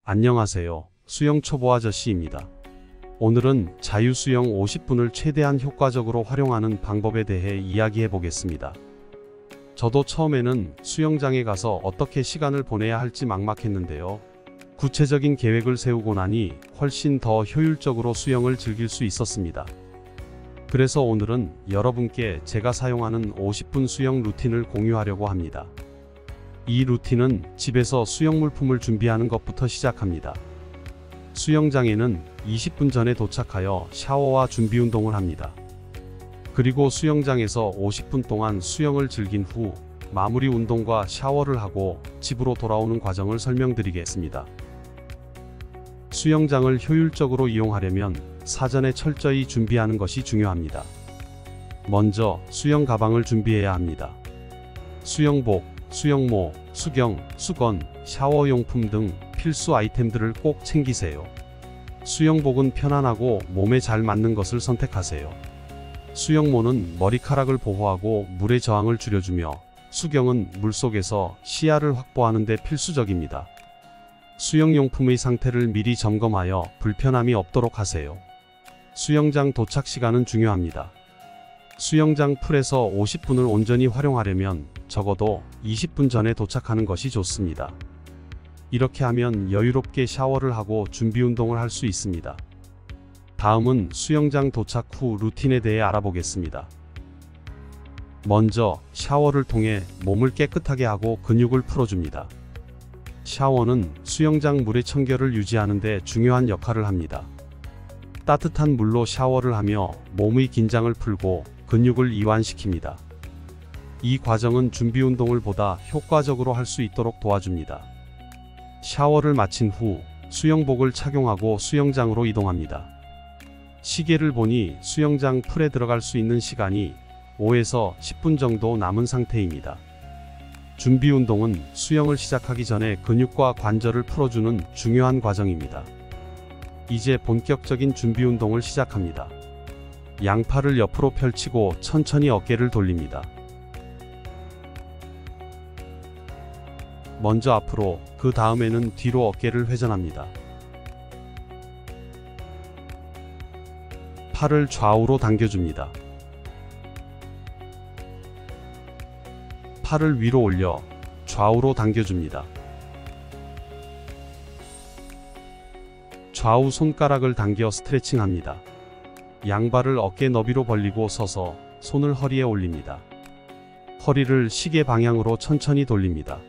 안녕하세요. 수영 초보 아저씨입니다. 오늘은 자유수영 50분을 최대한 효과적으로 활용하는 방법에 대해 이야기해 보겠습니다. 저도 처음에는 수영장에 가서 어떻게 시간을 보내야 할지 막막했는데요. 구체적인 계획을 세우고 나니 훨씬 더 효율적으로 수영을 즐길 수 있었습니다. 그래서 오늘은 여러분께 제가 사용하는 50분 수영 루틴을 공유하려고 합니다. 이 루틴은 집에서 수영 물품을 준비하는 것부터 시작합니다. 수영장에는 20분 전에 도착하여 샤워와 준비 운동을 합니다. 그리고 수영장에서 50분 동안 수영을 즐긴 후 마무리 운동과 샤워를 하고 집으로 돌아오는 과정을 설명드리겠습니다. 수영장을 효율적으로 이용하려면 사전에 철저히 준비하는 것이 중요합니다. 먼저 수영 가방을 준비해야 합니다. 수영복, 수영모, 수경, 수건, 샤워용품 등 필수 아이템들을 꼭 챙기세요. 수영복은 편안하고 몸에 잘 맞는 것을 선택하세요. 수영모는 머리카락을 보호하고 물의 저항을 줄여주며 수경은 물속에서 시야를 확보하는 데 필수적입니다. 수영용품의 상태를 미리 점검하여 불편함이 없도록 하세요. 수영장 도착 시간은 중요합니다. 수영장 풀에서 50분을 온전히 활용하려면 적어도 20분 전에 도착하는 것이 좋습니다. 이렇게 하면 여유롭게 샤워를 하고 준비 운동을 할 수 있습니다. 다음은 수영장 도착 후 루틴에 대해 알아보겠습니다. 먼저 샤워를 통해 몸을 깨끗하게 하고 근육을 풀어줍니다. 샤워는 수영장 물의 청결을 유지하는 데 중요한 역할을 합니다. 따뜻한 물로 샤워를 하며 몸의 긴장을 풀고 근육을 이완시킵니다. 이 과정은 준비 운동을 보다 효과적으로 할 수 있도록 도와줍니다. 샤워를 마친 후 수영복을 착용하고 수영장으로 이동합니다. 시계를 보니 수영장 풀에 들어갈 수 있는 시간이 5에서 10분 정도 남은 상태입니다. 준비 운동은 수영을 시작하기 전에 근육과 관절을 풀어주는 중요한 과정입니다. 이제 본격적인 준비 운동을 시작합니다. 양팔을 옆으로 펼치고 천천히 어깨를 돌립니다. 먼저 앞으로, 그 다음에는 뒤로 어깨를 회전합니다. 팔을 좌우로 당겨줍니다. 팔을 위로 올려 좌우로 당겨줍니다. 좌우 손가락을 당겨 스트레칭합니다. 양발을 어깨 너비로 벌리고 서서 손을 허리에 올립니다. 허리를 시계 방향으로 천천히 돌립니다.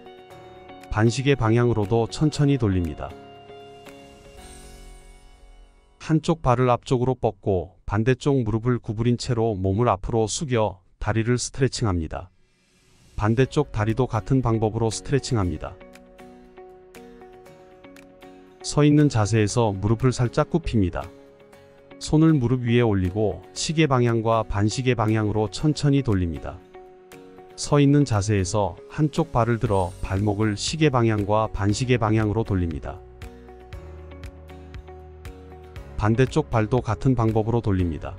반시계 방향으로도 천천히 돌립니다. 한쪽 발을 앞쪽으로 뻗고 반대쪽 무릎을 구부린 채로 몸을 앞으로 숙여 다리를 스트레칭합니다. 반대쪽 다리도 같은 방법으로 스트레칭합니다. 서 있는 자세에서 무릎을 살짝 굽힙니다. 손을 무릎 위에 올리고 시계 방향과 반시계 방향으로 천천히 돌립니다. 서 있는 자세에서 한쪽 발을 들어 발목을 시계 방향과 반시계 방향으로 돌립니다. 반대쪽 발도 같은 방법으로 돌립니다.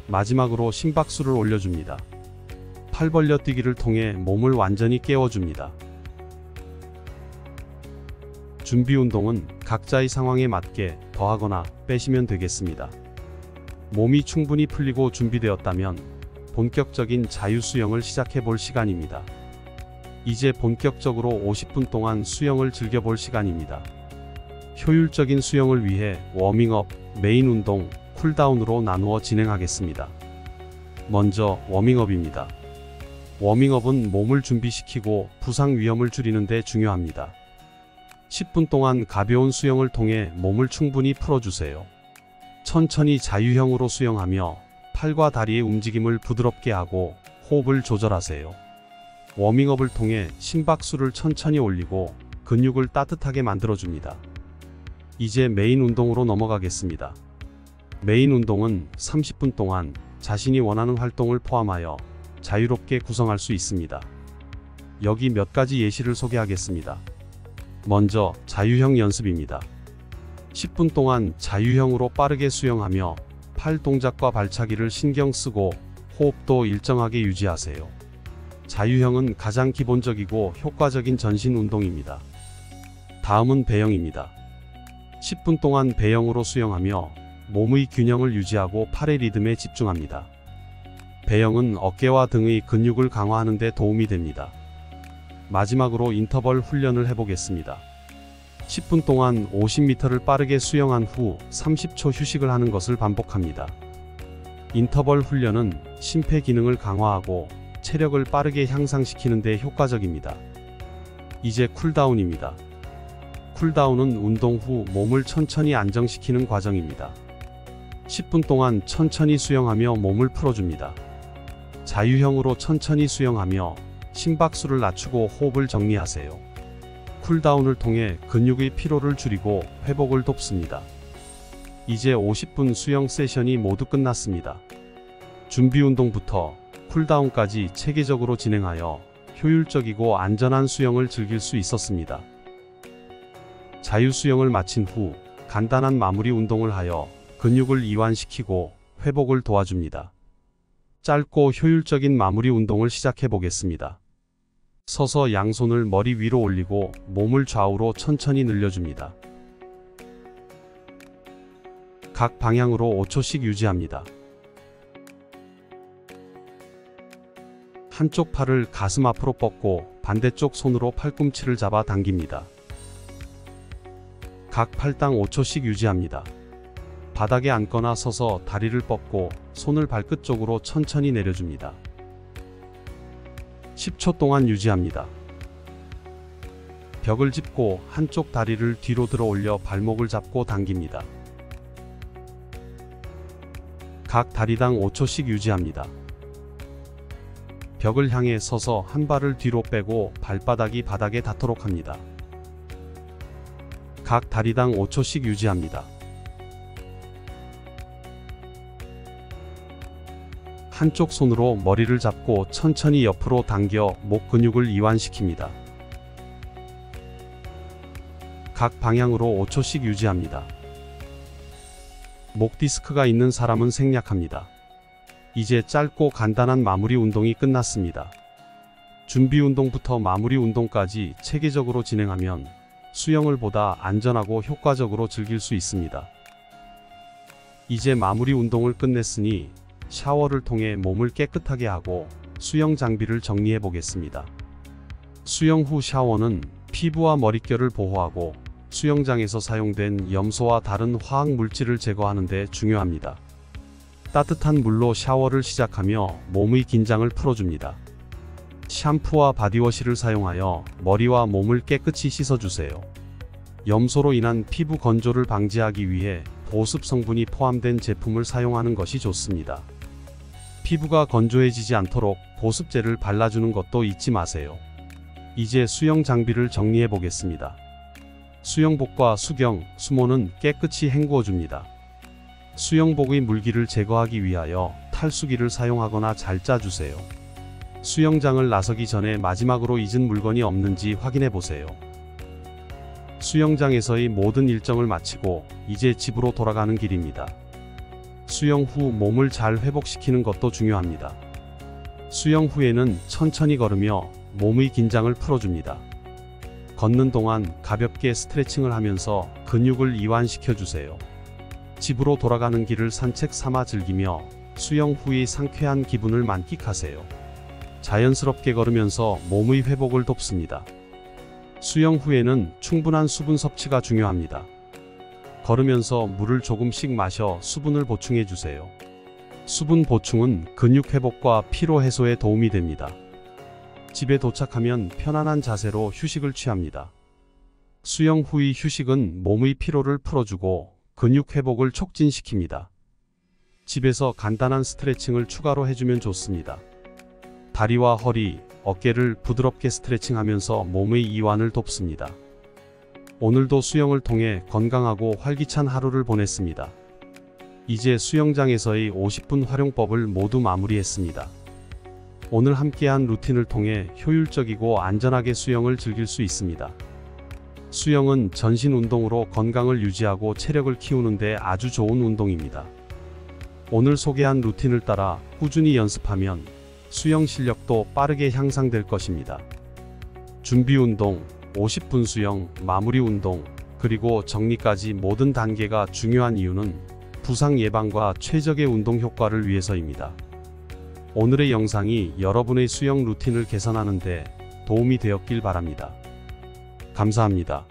마지막으로 심박수를 올려줍니다. 팔 벌려 뛰기를 통해 몸을 완전히 깨워줍니다. 준비 운동은 각자의 상황에 맞게 더하거나 빼시면 되겠습니다. 몸이 충분히 풀리고 준비되었다면 본격적인 자유수영을 시작해 볼 시간입니다. 이제 본격적으로 50분 동안 수영을 즐겨볼 시간입니다. 효율적인 수영을 위해 워밍업, 메인 운동, 쿨다운으로 나누어 진행하겠습니다. 먼저 워밍업입니다. 워밍업은 몸을 준비시키고 부상 위험을 줄이는 데 중요합니다. 10분 동안 가벼운 수영을 통해 몸을 충분히 풀어주세요. 천천히 자유형으로 수영하며 팔과 다리의 움직임을 부드럽게 하고 호흡을 조절하세요. 워밍업을 통해 심박수를 천천히 올리고 근육을 따뜻하게 만들어줍니다. 이제 메인 운동으로 넘어가겠습니다. 메인 운동은 30분 동안 자신이 원하는 활동을 포함하여 자유롭게 구성할 수 있습니다. 여기 몇 가지 예시를 소개하겠습니다. 먼저 자유형 연습입니다. 10분 동안 자유형으로 빠르게 수영하며 팔 동작과 발차기를 신경 쓰고 호흡도 일정하게 유지하세요. 자유형은 가장 기본적이고 효과적인 전신 운동입니다. 다음은 배영입니다. 10분 동안 배영으로 수영하며 몸의 균형을 유지하고 팔의 리듬에 집중합니다. 배영은 어깨와 등의 근육을 강화하는 데 도움이 됩니다. 마지막으로 인터벌 훈련을 해보겠습니다. 10분 동안 50m를 빠르게 수영한 후 30초 휴식을 하는 것을 반복합니다. 인터벌 훈련은 심폐 기능을 강화하고 체력을 빠르게 향상시키는 데 효과적입니다. 이제 쿨다운입니다. 쿨다운은 운동 후 몸을 천천히 안정시키는 과정입니다. 10분 동안 천천히 수영하며 몸을 풀어줍니다. 자유형으로 천천히 수영하며 심박수를 낮추고 호흡을 정리하세요. 쿨다운을 통해 근육의 피로를 줄이고 회복을 돕습니다. 이제 50분 수영 세션이 모두 끝났습니다. 준비 운동부터 쿨다운까지 체계적으로 진행하여 효율적이고 안전한 수영을 즐길 수 있었습니다. 자유수영을 마친 후 간단한 마무리 운동을 하여 근육을 이완시키고 회복을 도와줍니다. 짧고 효율적인 마무리 운동을 시작해 보겠습니다. 서서 양손을 머리 위로 올리고 몸을 좌우로 천천히 늘려줍니다. 각 방향으로 5초씩 유지합니다. 한쪽 팔을 가슴 앞으로 뻗고 반대쪽 손으로 팔꿈치를 잡아 당깁니다. 각 팔당 5초씩 유지합니다. 바닥에 앉거나 서서 다리를 뻗고 손을 발끝 쪽으로 천천히 내려줍니다. 10초 동안 유지합니다. 벽을 짚고 한쪽 다리를 뒤로 들어 올려 발목을 잡고 당깁니다. 각 다리당 5초씩 유지합니다. 벽을 향해 서서 한 발을 뒤로 빼고 발바닥이 바닥에 닿도록 합니다. 각 다리당 5초씩 유지합니다. 한쪽 손으로 머리를 잡고 천천히 옆으로 당겨 목 근육을 이완시킵니다. 각 방향으로 5초씩 유지합니다. 목 디스크가 있는 사람은 생략합니다. 이제 짧고 간단한 마무리 운동이 끝났습니다. 준비 운동부터 마무리 운동까지 체계적으로 진행하면 수영을 보다 안전하고 효과적으로 즐길 수 있습니다. 이제 마무리 운동을 끝냈으니 샤워를 통해 몸을 깨끗하게 하고 수영 장비를 정리해 보겠습니다. 수영 후 샤워는 피부와 머릿결을 보호하고 수영장에서 사용된 염소와 다른 화학 물질을 제거하는 데 중요합니다. 따뜻한 물로 샤워를 시작하며 몸의 긴장을 풀어줍니다. 샴푸와 바디워시를 사용하여 머리와 몸을 깨끗이 씻어주세요. 염소로 인한 피부 건조를 방지하기 위해 보습 성분이 포함된 제품을 사용하는 것이 좋습니다. 피부가 건조해지지 않도록 보습제를 발라주는 것도 잊지 마세요. 이제 수영 장비를 정리해 보겠습니다. 수영복과 수경, 수모는 깨끗이 헹구어 줍니다. 수영복의 물기를 제거하기 위하여 탈수기를 사용하거나 잘 짜주세요. 수영장을 나서기 전에 마지막으로 잊은 물건이 없는지 확인해 보세요. 수영장에서의 모든 일정을 마치고 이제 집으로 돌아가는 길입니다. 수영 후 몸을 잘 회복시키는 것도 중요합니다. 수영 후에는 천천히 걸으며 몸의 긴장을 풀어줍니다. 걷는 동안 가볍게 스트레칭을 하면서 근육을 이완시켜 주세요. 집으로 돌아가는 길을 산책 삼아 즐기며 수영 후의 상쾌한 기분을 만끽하세요. 자연스럽게 걸으면서 몸의 회복을 돕습니다. 수영 후에는 충분한 수분 섭취가 중요합니다. 걸으면서 물을 조금씩 마셔 수분을 보충해 주세요. 수분 보충은 근육 회복과 피로 해소에 도움이 됩니다. 집에 도착하면 편안한 자세로 휴식을 취합니다. 수영 후의 휴식은 몸의 피로를 풀어주고 근육 회복을 촉진시킵니다. 집에서 간단한 스트레칭을 추가로 해주면 좋습니다. 다리와 허리, 어깨를 부드럽게 스트레칭하면서 몸의 이완을 돕습니다. 오늘도 수영을 통해 건강하고 활기찬 하루를 보냈습니다. 이제 수영장에서의 50분 활용법을 모두 마무리했습니다. 오늘 함께한 루틴을 통해 효율적이고 안전하게 수영을 즐길 수 있습니다. 수영은 전신 운동으로 건강을 유지하고 체력을 키우는 데 아주 좋은 운동입니다. 오늘 소개한 루틴을 따라 꾸준히 연습하면 수영 실력도 빠르게 향상될 것입니다. 준비 운동, 50분 수영, 마무리 운동, 그리고 정리까지 모든 단계가 중요한 이유는 부상 예방과 최적의 운동 효과를 위해서입니다. 오늘의 영상이 여러분의 수영 루틴을 개선하는 데 도움이 되었길 바랍니다. 감사합니다.